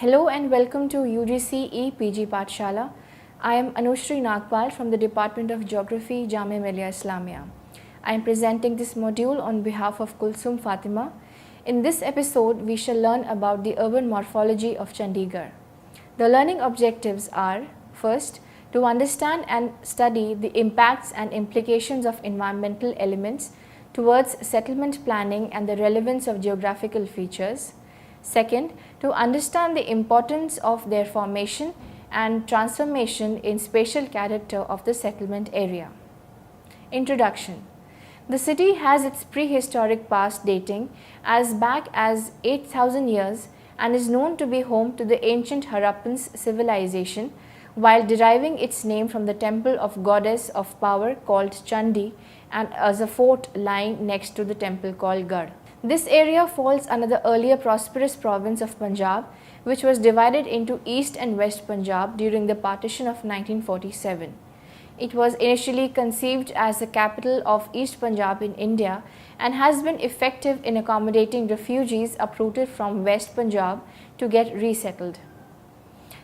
Hello and welcome to UGC PG Pathshala. I am Anushri Nagpal from the Department of Geography, Jamia Millia Islamia. I am presenting this module on behalf of Kulsum Fatima. In this episode, we shall learn about the urban morphology of Chandigarh. The learning objectives are: first, to understand and study the impacts and implications of environmental elements towards settlement planning and the relevance of geographical features. Second, to understand the importance of their formation and transformation in spatial character of the settlement area. Introduction. The city has its prehistoric past dating as back as 8,000 years and is known to be home to the ancient Harappan civilization, while deriving its name from the temple of goddess of power called Chandi and as a fort lying next to the temple called Garh. This area falls under the earlier prosperous province of Punjab, which was divided into East and West Punjab during the partition of 1947. It was initially conceived as the capital of East Punjab in India and has been effective in accommodating refugees uprooted from West Punjab to get resettled.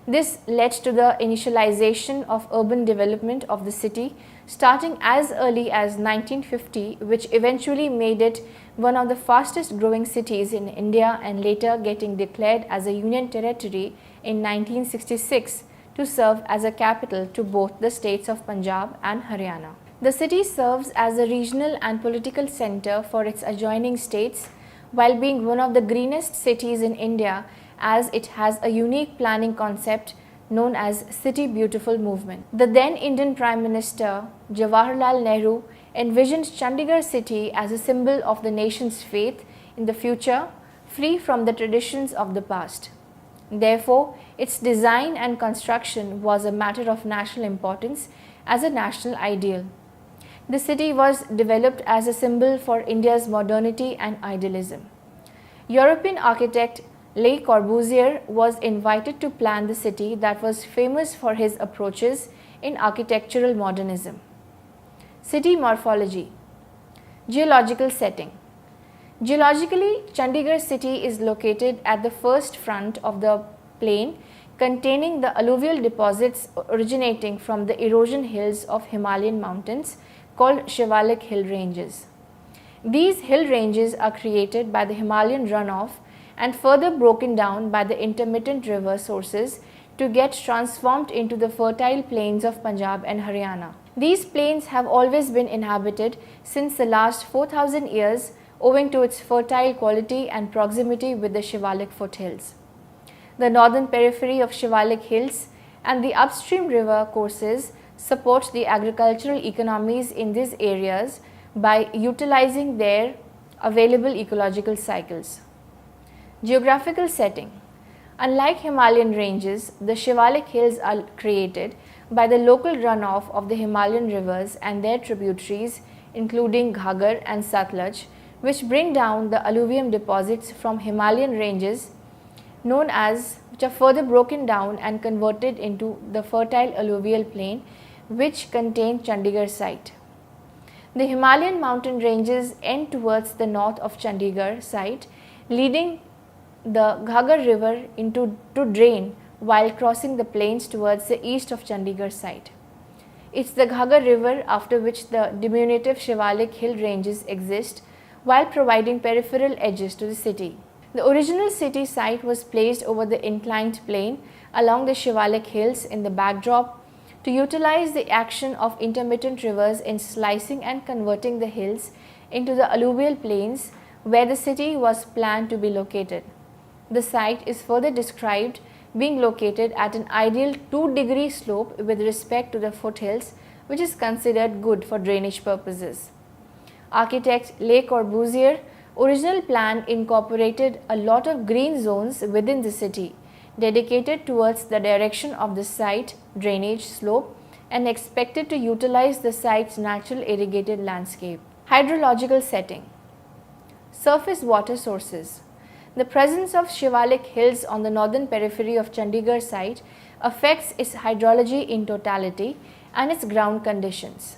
This led to the initialization of urban development of the city starting as early as 1950, which eventually made it one of the fastest growing cities in India and later getting declared as a union territory in 1966 to serve as a capital to both the states of Punjab and Haryana. The city serves as a regional and political center for its adjoining states, while being one of the greenest cities in India, as it has a unique planning concept known as City Beautiful movement. The then Indian Prime Minister Jawaharlal Nehru envisioned Chandigarh city as a symbol of the nation's faith in the future, free from the traditions of the past. Therefore, its design and construction was a matter of national importance as a national ideal. The city was developed as a symbol for India's modernity and idealism. European architect Le Corbusier was invited to plan the city that was famous for his approaches in architectural modernism. City morphology. Geological setting. Geologically, Chandigarh city is located at the first front of the plain containing the alluvial deposits originating from the erosion hills of Himalayan mountains called Shivalik hill ranges. These hill ranges are created by the Himalayan runoff and further broken down by the intermittent river sources to get transformed into the fertile plains of Punjab and Haryana. These plains have always been inhabited since the last 4,000 years owing to its fertile quality and proximity with the Shivalik foothills. The northern periphery of Shivalik hills and the upstream river courses support the agricultural economies in these areas by utilizing their available ecological cycles. Geographical setting. Unlike Himalayan ranges, the Shivalik hills are created by the local runoff of the Himalayan rivers and their tributaries including Ghaggar and Satluj, which bring down the alluvium deposits from Himalayan ranges which are further broken down and converted into the fertile alluvial plain which contain Chandigarh site. The Himalayan mountain ranges end towards the north of Chandigarh site, leading the Ghaggar river to drain while crossing the plains towards the east of Chandigarh site. It's the Ghaggar river after which the diminutive Shivalik hill ranges exist while providing peripheral edges to the city. The original city site was placed over the inclined plane along the Shivalik hills in the backdrop to utilize the action of intermittent rivers in slicing and converting the hills into the alluvial plains where the city was planned to be located. The site is further described being located at an ideal 2-degree slope with respect to the foothills, which is considered good for drainage purposes. Architect Le Corbusier original plan incorporated a lot of green zones within the city, dedicated towards the direction of the site drainage slope and expected to utilize the site's natural irrigated landscape. Hydrological setting. Surface water sources. The presence of Shivalik hills on the northern periphery of Chandigarh site affects its hydrology in totality and its ground conditions.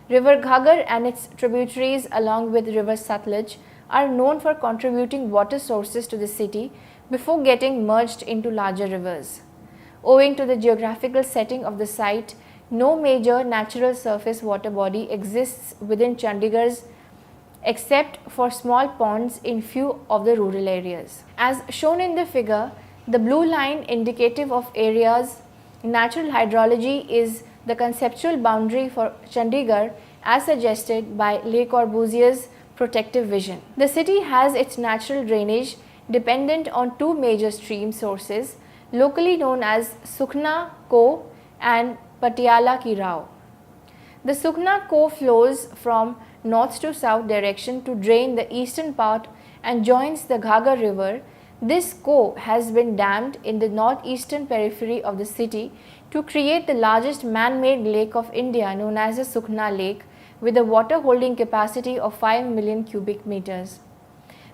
River Ghaggar and its tributaries along with river Satluj are known for contributing water sources to the city before getting merged into larger rivers. Owing to the geographical setting of the site, no major natural surface water body exists within Chandigarh except for small ponds in few of the rural areas. As shown in the figure, the blue line indicative of areas natural hydrology is the conceptual boundary for Chandigarh as suggested by Le Corbusier's protective vision. The city has its natural drainage dependent on two major stream sources locally known as Sukhna Ko and Patiala Ki Rao. The Sukhna Ko flows from north to south direction to drain the eastern part and joins the Ghaggar river. This Ko has been dammed in the northeastern periphery of the city to create the largest man-made lake of India known as the Sukhna Lake with a water holding capacity of 5 million cubic meters.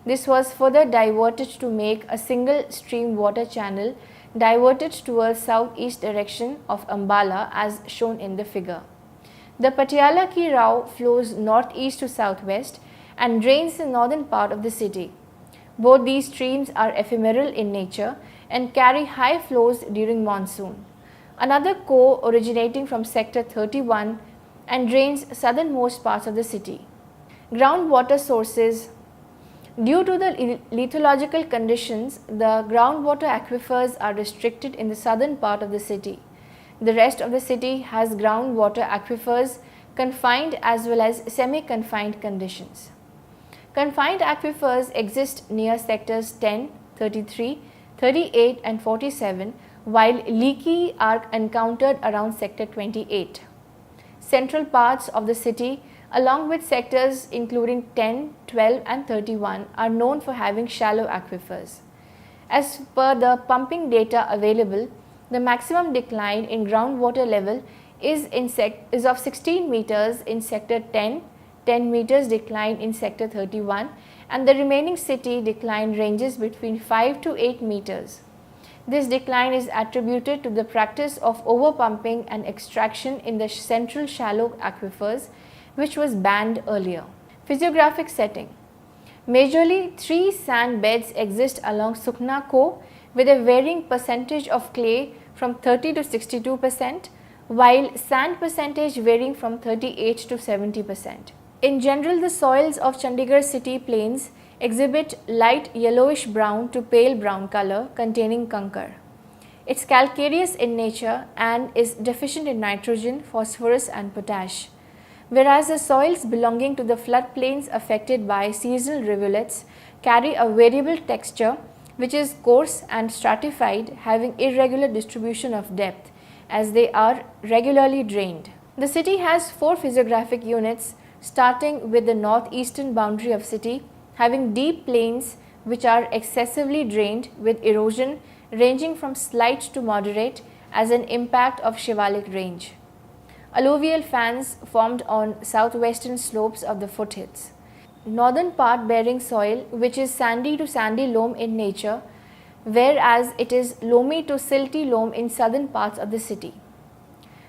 This was further diverted to make a single stream water channel diverted towards southeast direction of Ambala as shown in the figure. The Patiala Ki Rao flows northeast to southwest and drains the northern part of the city. Both these streams are ephemeral in nature and carry high flows during monsoon. Another Ko originating from sector 31 and drains southernmost parts of the city. Groundwater sources. Due to the lithological conditions, the groundwater aquifers are restricted in the southern part of the city. The rest of the city has groundwater aquifers, confined as well as semi-confined conditions. Confined aquifers exist near sectors 10, 33, 38 and 47, while leaky are encountered around sector 28. Central parts of the city along with sectors including 10, 12 and 31 are known for having shallow aquifers. As per the pumping data available, the maximum decline in groundwater level is of 16 meters in sector 10, 10 meters decline in sector 31 and the remaining city decline ranges between 5 to 8 meters. This decline is attributed to the practice of overpumping and extraction in the central shallow aquifers which was banned earlier. Physiographic setting. Majorly 3 sand beds exist along Sukhna Ko with a varying percentage of clay from 30 to 62%, while sand percentage varying from 38 to 70%. In general, the soils of Chandigarh city plains exhibit light yellowish brown to pale brown color containing kankar. It's calcareous in nature and is deficient in nitrogen, phosphorus and potash. Whereas the soils belonging to the floodplains affected by seasonal rivulets carry a variable texture which is coarse and stratified, having irregular distribution of depth as they are regularly drained. The city has 4 physiographic units starting with the northeastern boundary of city, having deep plains which are excessively drained with erosion ranging from slight to moderate as an impact of Shivalik range. Alluvial fans formed on southwestern slopes of the foothills. Northern part bearing soil which is sandy to sandy loam in nature, whereas it is loamy to silty loam in southern parts of the city.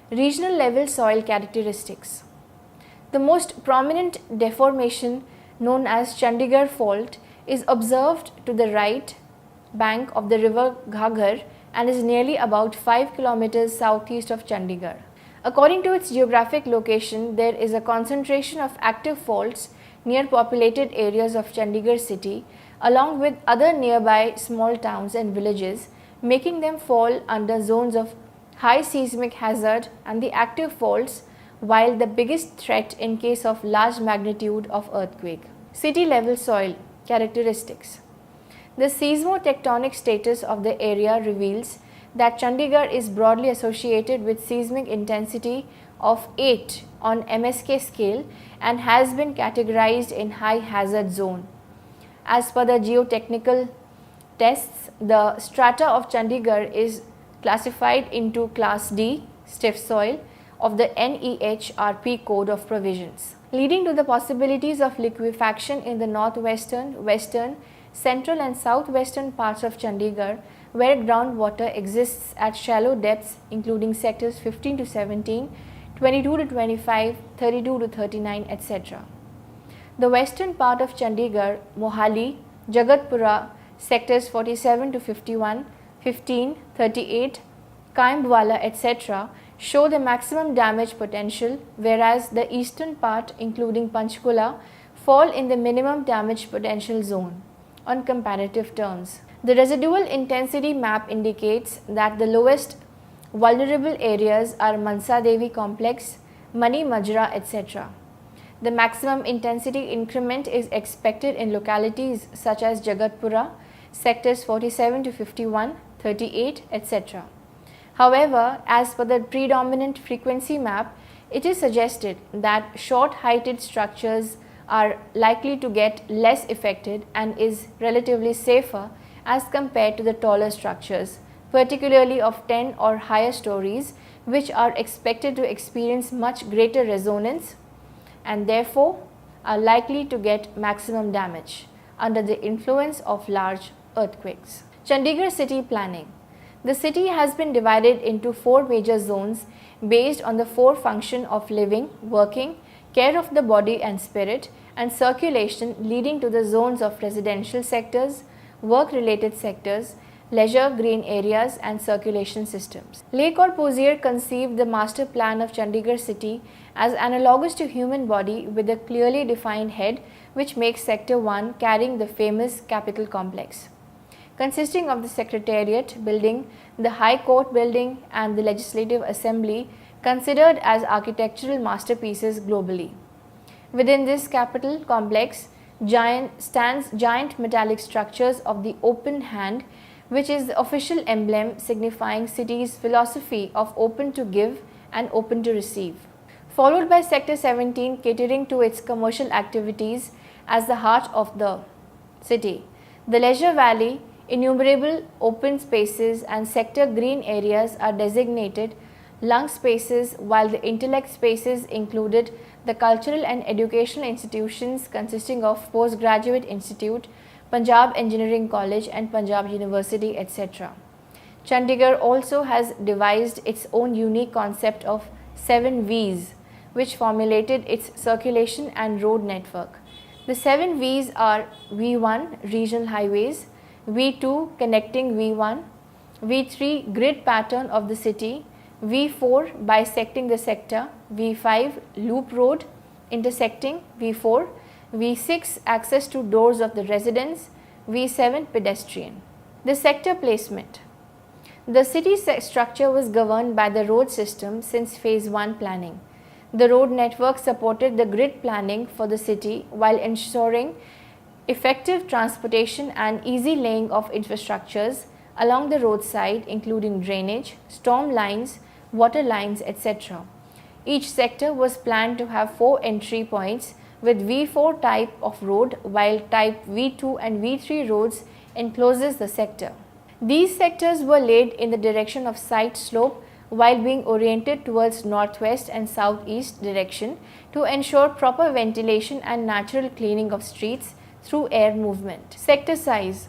Regional level soil characteristics. The most prominent deformation known as Chandigarh fault is observed to the right bank of the river Ghaggar and is nearly about 5 kilometers southeast of Chandigarh. According to its geographic location, there is a concentration of active faults near populated areas of Chandigarh city along with other nearby small towns and villages, making them fall under zones of high seismic hazard and the active faults, while the biggest threat in case of large magnitude of earthquake. City level soil characteristics. The seismotectonic status of the area reveals that Chandigarh is broadly associated with seismic intensity of 8 on MSK scale and has been categorized in high hazard zone. As per the geotechnical tests, the strata of Chandigarh is classified into class D stiff soil of the NEHRP code of provisions, leading to the possibilities of liquefaction in the northwestern, western, central and southwestern parts of Chandigarh, where groundwater exists at shallow depths including sectors 15 to 17, 22 to 25, 32 to 39, etc. The western part of Chandigarh, Mohali, Jagatpura, sectors 47 to 51, 15, 38, Kaimbwala, etc. show the maximum damage potential, whereas the eastern part, including Panchkula, fall in the minimum damage potential zone on comparative terms. The residual intensity map indicates that the lowest vulnerable areas are Mansa Devi complex, Mani Majra, etc. The maximum intensity increment is expected in localities such as Jagatpura, sectors 47 to 51, 38, etc. However, as per the predominant frequency map, it is suggested that short-heighted structures are likely to get less affected and is relatively safer as compared to the taller structures, particularly of 10 or higher stories, which are expected to experience much greater resonance and therefore are likely to get maximum damage under the influence of large earthquakes. Chandigarh city planning. The city has been divided into 4 major zones based on the 4 functions of living, working, care of the body and spirit, and circulation, leading to the zones of residential sectors, work-related sectors, leisure, green areas and circulation systems. Le Corbusier conceived the master plan of Chandigarh city as analogous to human body with a clearly defined head, which makes sector 1 carrying the famous Capitol complex, consisting of the Secretariat building, the High Court building and the Legislative Assembly, considered as architectural masterpieces globally. Within this Capitol complex stands giant metallic structures of the open hand, which is the official emblem signifying city's philosophy of open to give and open to receive. Followed by Sector 17 catering to its commercial activities as the heart of the city. The Leisure Valley, innumerable open spaces and sector green areas are designated lung spaces, while the intellect spaces included the cultural and educational institutions consisting of Postgraduate Institute, Punjab Engineering College and Punjab University, etc. Chandigarh also has devised its own unique concept of 7 V's, which formulated its circulation and road network. The 7 V's are V1 regional highways, V2 connecting V1, V3 grid pattern of the city, V4 bisecting the sector, V5 loop road intersecting V4, V6 access to doors of the residence, V7 pedestrian. The sector placement. The city structure was governed by the road system since phase 1 planning. The road network supported the grid planning for the city while ensuring effective transportation and easy laying of infrastructures along the roadside, including drainage, storm lines, water lines, etc. Each sector was planned to have 4 entry points with V4 type of road, while type V2 and V3 roads encloses the sector. These sectors were laid in the direction of side slope while being oriented towards northwest and southeast direction to ensure proper ventilation and natural cleaning of streets through air movement. Sector size.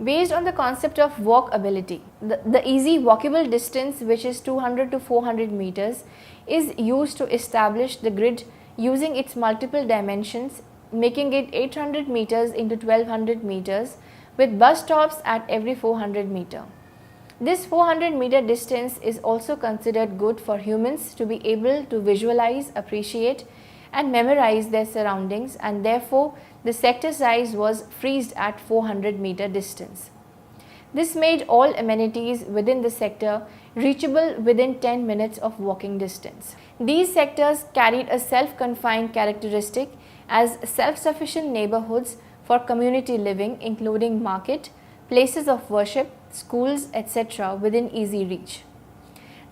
Based on the concept of walkability, the easy walkable distance, which is 200 to 400 meters, is used to establish the grid using its multiple dimensions, making it 800 meters into 1200 meters with bus stops at every 400 meter. This 400 meter distance is also considered good for humans to be able to visualize, appreciate and memorize their surroundings, and therefore the sector size was freezed at 400 meter distance. This made all amenities within the sector reachable within 10 minutes of walking distance. These sectors carried a self-confined characteristic as self-sufficient neighborhoods for community living, including market, places of worship, schools, etc. within easy reach.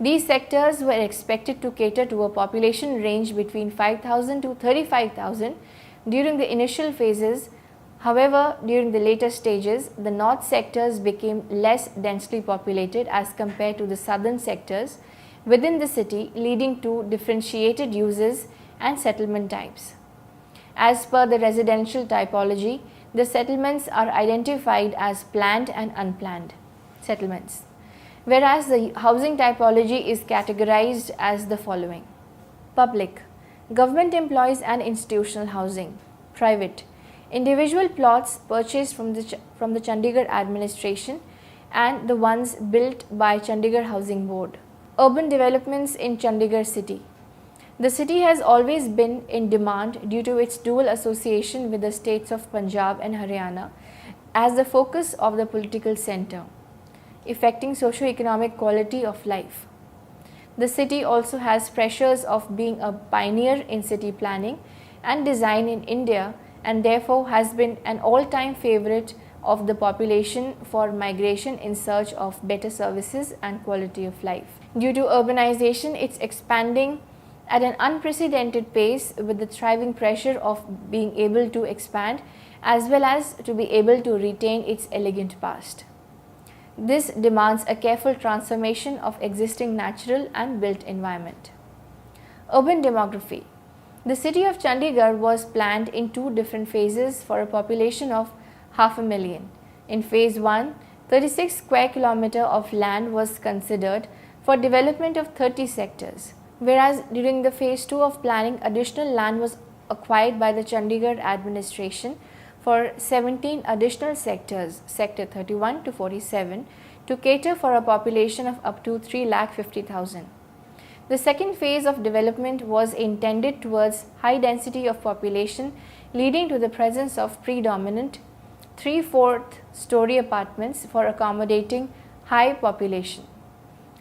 These sectors were expected to cater to a population range between 5,000 to 35,000 during the initial phases. However, during the later stages, the north sectors became less densely populated as compared to the southern sectors within the city, leading to differentiated uses and settlement types. As per the residential typology, the settlements are identified as planned and unplanned settlements, whereas the housing typology is categorized as the following: public, government employees and institutional housing; private, individual plots purchased from the Chandigarh administration and the ones built by Chandigarh Housing Board. Urban developments in Chandigarh city. The city has always been in demand due to its dual association with the states of Punjab and Haryana as the focus of the political centre, affecting socio-economic quality of life. The city also has pressures of being a pioneer in city planning and design in India, and therefore has been an all-time favourite of the population for migration in search of better services and quality of life. Due to urbanization, it's expanding at an unprecedented pace with the thriving pressure of being able to expand as well as to be able to retain its elegant past. This demands a careful transformation of existing natural and built environment. Urban demography. The city of Chandigarh was planned in two different phases for a population of 500,000. In phase 1, 36 square kilometer of land was considered for development of 30 sectors, whereas during the phase 2 of planning, additional land was acquired by the Chandigarh administration for 17 additional sectors, sector 31 to 47, to cater for a population of up to 3,50,000. The second phase of development was intended towards high density of population, leading to the presence of predominant 3/4 story apartments for accommodating high population.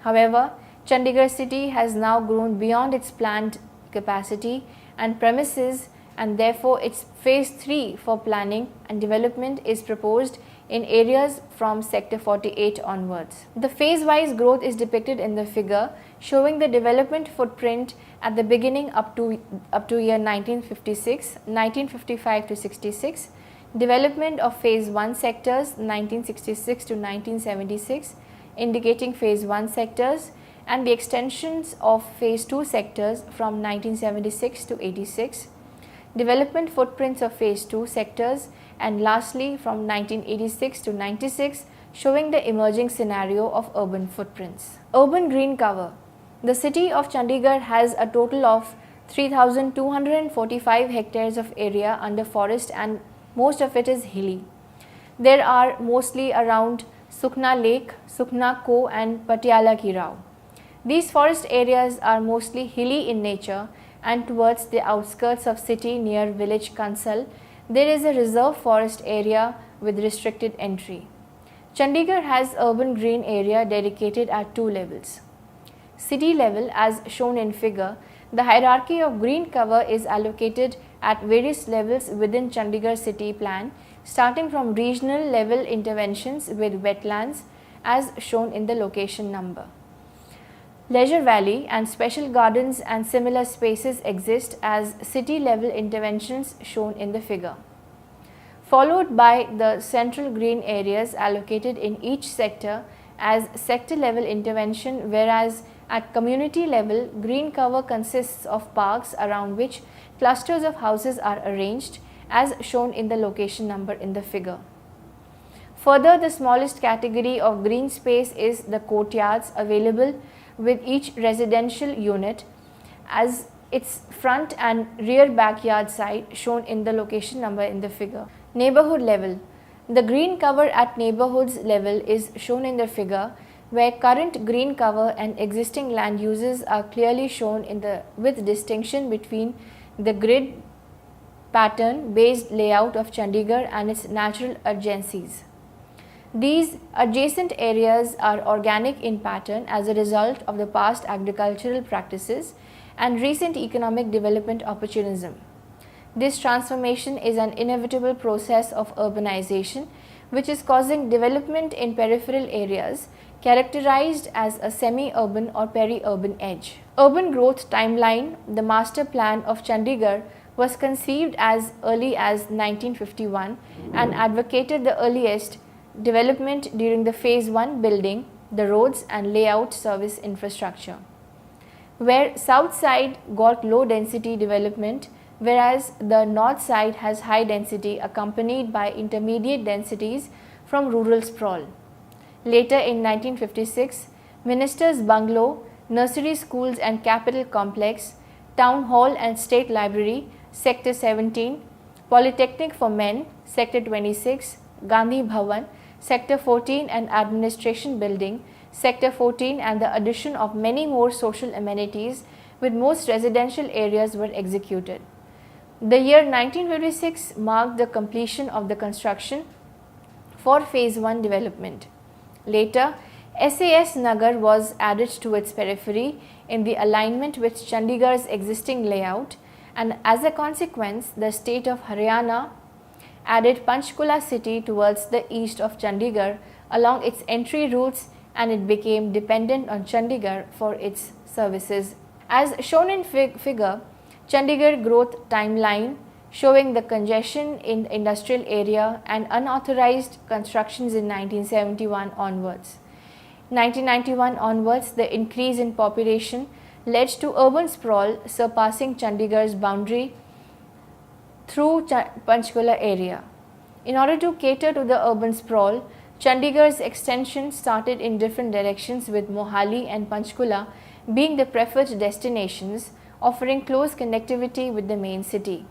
However, Chandigarh city has now grown beyond its planned capacity and premises, and therefore its phase 3 for planning and development is proposed in areas from sector 48 onwards. The phase-wise growth is depicted in the figure, showing the development footprint at the beginning up to year 1956, 1955 to 66, development of phase 1 sectors 1966 to 1976, indicating phase 1 sectors, and the extensions of phase 2 sectors from 1976 to 86, development footprints of phase 2 sectors, and lastly from 1986 to 96, showing the emerging scenario of urban footprints. Urban green cover. The city of Chandigarh has a total of 3,245 hectares of area under forest, and most of it is hilly. There are mostly around Sukhna Lake, Sukhna Co and Patiala Ki Rao. These forest areas are mostly hilly in nature, and towards the outskirts of city near village Kansal, there is a reserve forest area with restricted entry. Chandigarh has urban green area dedicated at two levels. City level, as shown in figure, the hierarchy of green cover is allocated at various levels within Chandigarh city plan, starting from regional level interventions with wetlands as shown in the location number. Leisure Valley and special gardens and similar spaces exist as city level interventions shown in the figure, followed by the central green areas allocated in each sector as sector level intervention, whereas at community level, green cover consists of parks around which clusters of houses are arranged as shown in the location number in the figure. Further, the smallest category of green space is the courtyards available with each residential unit as its front and rear backyard side shown in the location number in the figure. Neighborhood level. The green cover at neighborhoods level is shown in the figure, where current green cover and existing land uses are clearly shown with distinction between the grid pattern based layout of Chandigarh and its natural adjacencies. These adjacent areas are organic in pattern as a result of the past agricultural practices and recent economic development opportunism. This transformation is an inevitable process of urbanization which is causing development in peripheral areas characterized as a semi-urban or peri-urban edge. Urban growth timeline. The master plan of Chandigarh was conceived as early as 1951 and advocated the earliest development during the phase 1 building, the roads and layout service infrastructure, where south side got low density development, whereas the north side has high density accompanied by intermediate densities from rural sprawl. Later in 1956, Minister's Bungalow, nursery schools and capital complex, town hall and state library, sector 17, Polytechnic for Men, Sector 26, Gandhi Bhavan, Sector 14 and Administration Building, Sector 14, and the addition of many more social amenities with most residential areas were executed. The year 1956 marked the completion of the construction for Phase 1 development. Later, SAS Nagar was added to its periphery in the alignment with Chandigarh's existing layout, and as a consequence, the state of Haryana added Panchkula city towards the east of Chandigarh along its entry routes, and it became dependent on Chandigarh for its services. As shown in figure, Chandigarh growth timeline showing the congestion in the industrial area and unauthorized constructions in 1971 onwards. 1991 onwards, the increase in population led to urban sprawl surpassing Chandigarh's boundary through Panchkula area. In order to cater to the urban sprawl, Chandigarh's extension started in different directions, with Mohali and Panchkula being the preferred destinations, offering close connectivity with the main city.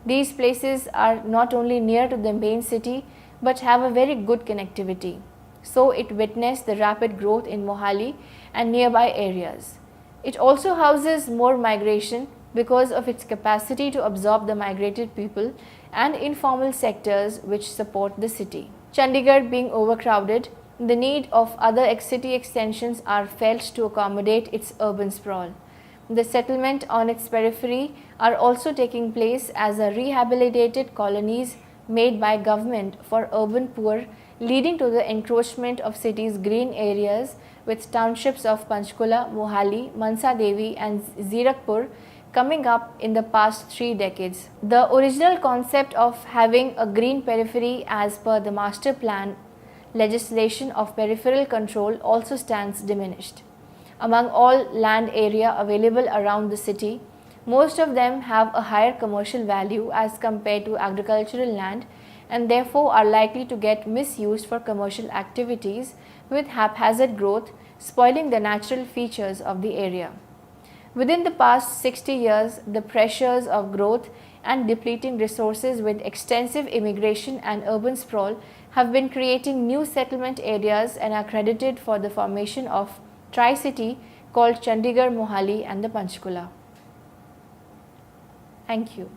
These places are not only near to the main city but have a very good connectivity. So it witnessed the rapid growth in Mohali and nearby areas. It also houses more migration because of its capacity to absorb the migrated people and informal sectors which support the city. Chandigarh being overcrowded, the need of other city extensions are felt to accommodate its urban sprawl. The settlement on its periphery are also taking place as a rehabilitated colonies made by government for urban poor, leading to the encroachment of cities' green areas with townships of Panchkula, Mohali, Mansa Devi and Zirakpur coming up in the past 3 decades. The original concept of having a green periphery as per the master plan legislation of peripheral control also stands diminished. Among all land area available around the city, most of them have a higher commercial value as compared to agricultural land, and therefore are likely to get misused for commercial activities with haphazard growth, spoiling the natural features of the area. Within the past 60 years, the pressures of growth and depleting resources with extensive immigration and urban sprawl have been creating new settlement areas and are credited for the formation of Tri-City called Chandigarh, Mohali and the Panchkula. Thank you.